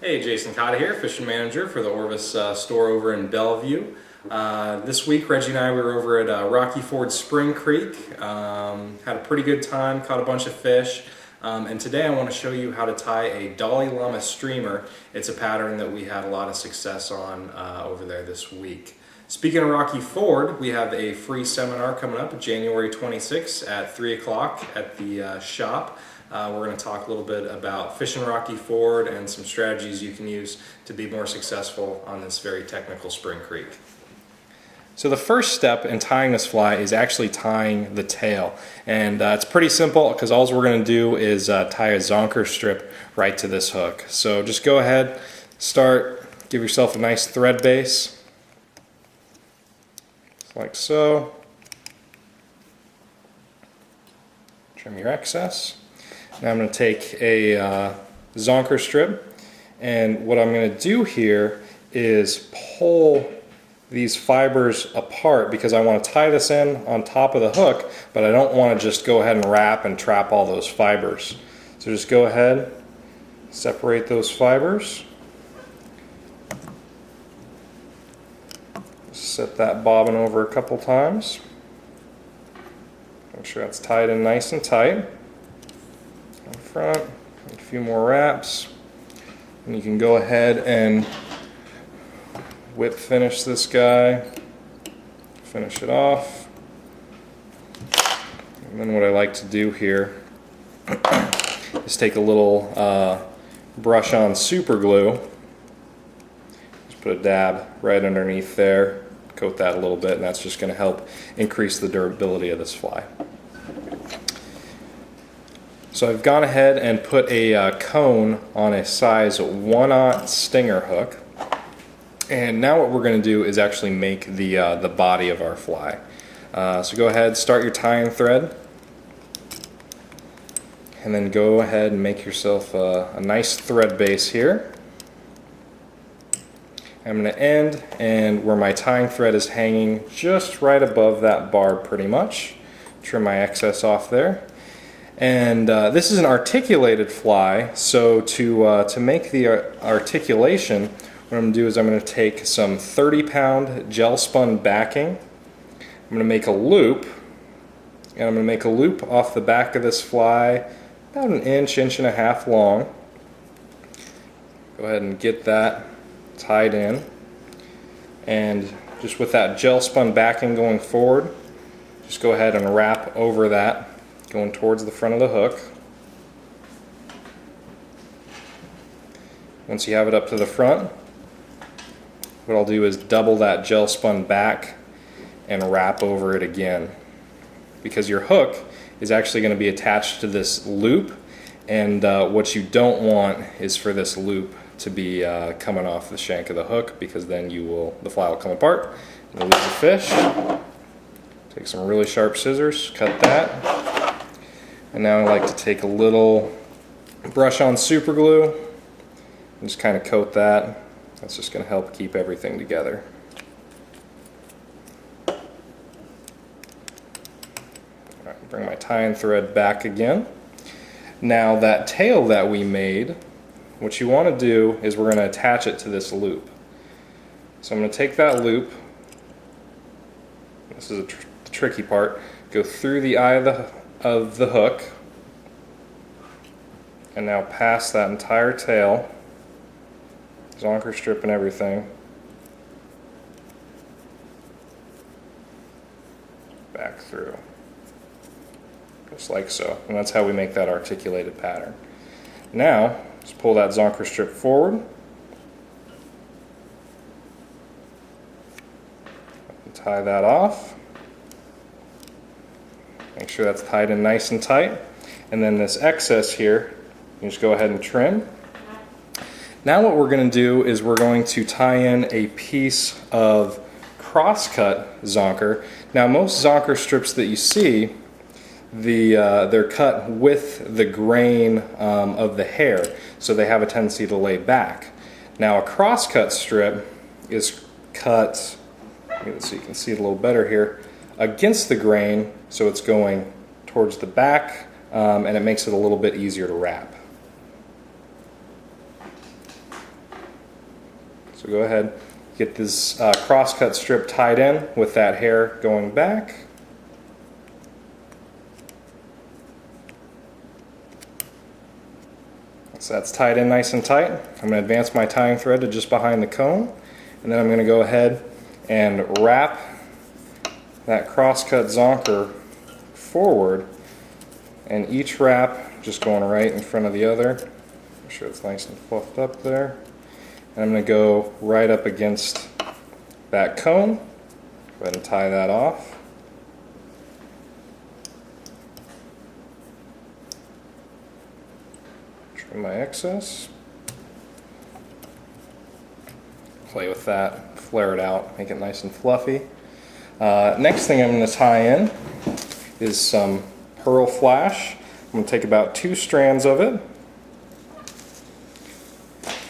Hey, Jason Cotta here, fishing manager for the Orvis store over in Bellevue. This week, Reggie and I were over at Rocky Ford Spring Creek. Had a pretty good time, caught a bunch of fish. And today I want to show you how to tie a Dalai Lama streamer. It's a pattern that we had a lot of success on over there this week. Speaking of Rocky Ford, we have a free seminar coming up January 26th at 3 o'clock at the shop. We're going to talk a little bit about fishing Rocky Ford and some strategies you can use to be more successful on this very technical spring creek. So the first step in tying this fly is actually tying the tail, and it's pretty simple because all we're going to do is tie a zonker strip right to this hook. So just go ahead, start, give yourself a nice thread base, like so. Trim your excess. Now I'm going to take a zonker strip, and what I'm going to do here is pull these fibers apart because I want to tie this in on top of the hook, but I don't want to just go ahead and wrap and trap all those fibers. So just go ahead, separate those fibers, set that bobbin over a couple times, make sure that's tied in nice and tight. In front, a few more wraps, and you can go ahead and whip finish this guy, finish it off. And then what I like to do here is take a little brush on super glue, just put a dab right underneath there, coat that a little bit, and that's just going to help increase the durability of this fly. So I've gone ahead and put a cone on a size 1/0 stinger hook, and now what we're going to do is actually make the body of our fly. So go ahead, start your tying thread, and then go ahead and make yourself a nice thread base here. I'm going to end and where my tying thread is hanging just right above that barb pretty much. Trim my excess off there. And this is an articulated fly, so to make the articulation, what I'm going to do is I'm going to take some 30-pound gel spun backing. I'm going to make a loop, and I'm going to make a loop off the back of this fly about an inch, inch and a half long. Go ahead and get that tied in, and just with that gel spun backing going forward, just go ahead and wrap over that, going towards the front of the hook. Once you have it up to the front, what I'll do is double that gel spun back and wrap over it again, because your hook is actually going to be attached to this loop, and what you don't want is for this loop to be coming off the shank of the hook, because then the fly will come apart and you'll lose the fish. Take some really sharp scissors, cut that. And now I like to take a little brush on super glue and just kind of coat that. That's just going to help keep everything together. All right, bring my tying thread back again. Now that tail that we made, what you want to do is we're going to attach it to this loop. So I'm going to take that loop, this is the tricky part, go through the eye of the hook, and now pass that entire tail, zonker strip and everything, back through, just like so. And that's how we make that articulated pattern. Now, just pull that zonker strip forward, and tie that off. Make sure that's tied in nice and tight. And then this excess here, you can just go ahead and trim. Now what we're going to do is we're going to tie in a piece of cross-cut zonker. Now most zonker strips that you see, they're cut with the grain of the hair, so they have a tendency to lay back. Now a cross-cut strip is cut, so you can see it a little better here, against the grain, so it's going towards the back, and it makes it a little bit easier to wrap. So go ahead, get this crosscut strip tied in with that hair going back. So that's tied in nice and tight. I'm going to advance my tying thread to just behind the cone, and then I'm going to go ahead and wrap that crosscut zonker forward, and each wrap just going right in front of the other. Make sure it's nice and fluffed up there. And I'm going to go right up against that cone. Go ahead and tie that off. Trim my excess. Play with that, flare it out, make it nice and fluffy. Next thing I'm going to tie in is some pearl flash. I'm going to take about 2 strands of it,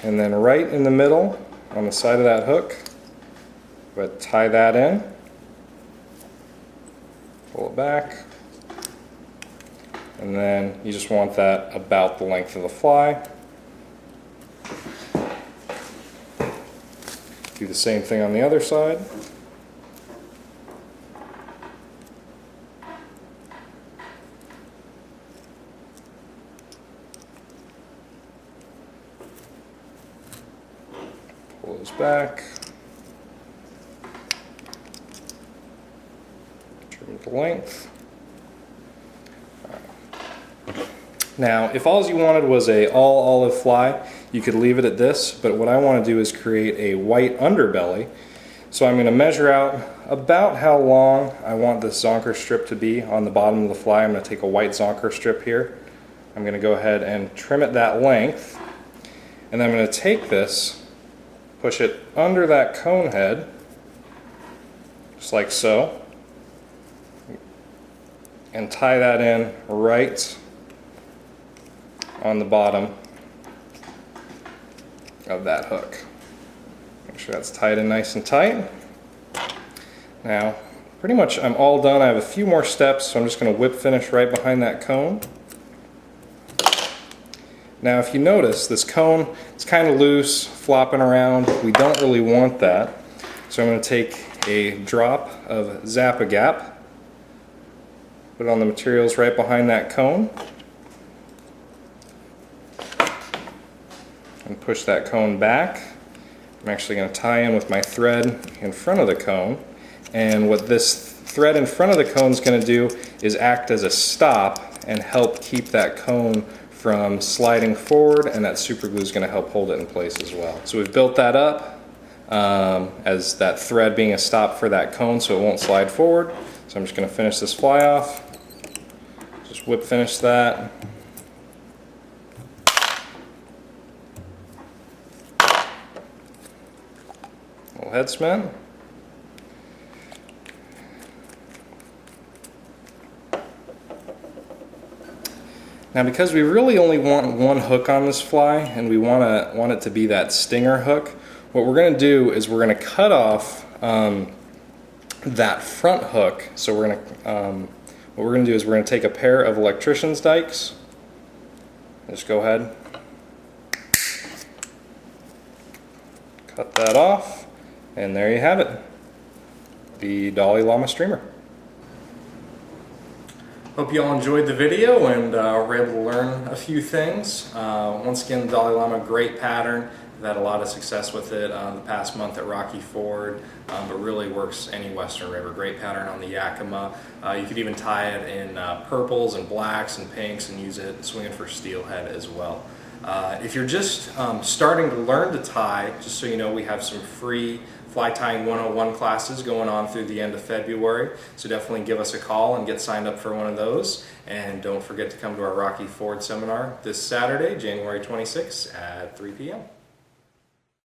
and then right in the middle on the side of that hook, but tie that in, pull it back, and then you just want that about the length of the fly. Do the same thing on the other side. Pull those back. Trim the length. Now, if all you wanted was a all olive fly, you could leave it at this, but what I want to do is create a white underbelly. So I'm going to measure out about how long I want this zonker strip to be on the bottom of the fly. I'm going to take a white zonker strip here. I'm going to go ahead and trim it that length, and then I'm going to take this, push it under that cone head, just like so, and tie that in right on the bottom of that hook. Make sure that's tied in nice and tight. Now, pretty much I'm all done. I have a few more steps, so I'm just going to whip finish right behind that cone. Now, if you notice, this cone is kind of loose, flopping around. We don't really want that. So I'm going to take a drop of Zap-A-Gap, put it on the materials right behind that cone, and push that cone back. I'm actually going to tie in with my thread in front of the cone, and what this thread in front of the cone is going to do is act as a stop and help keep that cone from sliding forward, and that super glue is going to help hold it in place as well. So we've built that up as that thread being a stop for that cone so it won't slide forward. So I'm just going to finish this fly off. Just whip finish that. Little head cement. Now, because we really only want one hook on this fly, and we want it to be that stinger hook, what we're going to do is we're going to cut off that front hook. So we're going to what we're going to do is we're going to take a pair of electrician's dikes. Just go ahead, cut that off, and there you have it, the Dalai Lama streamer. Hope you all enjoyed the video and were able to learn a few things. Once again, the Dalai Lama, great pattern. I've had a lot of success with it the past month at Rocky Ford, but really works any Western river. Great pattern on the Yakima. You could even tie it in purples and blacks and pinks and use it swinging for steelhead as well. If you're just starting to learn to tie, just so you know, we have some free Fly Tying 101 classes going on through the end of February, so definitely give us a call and get signed up for one of those. And don't forget to come to our Rocky Ford seminar this Saturday, January 26th at 3 p.m.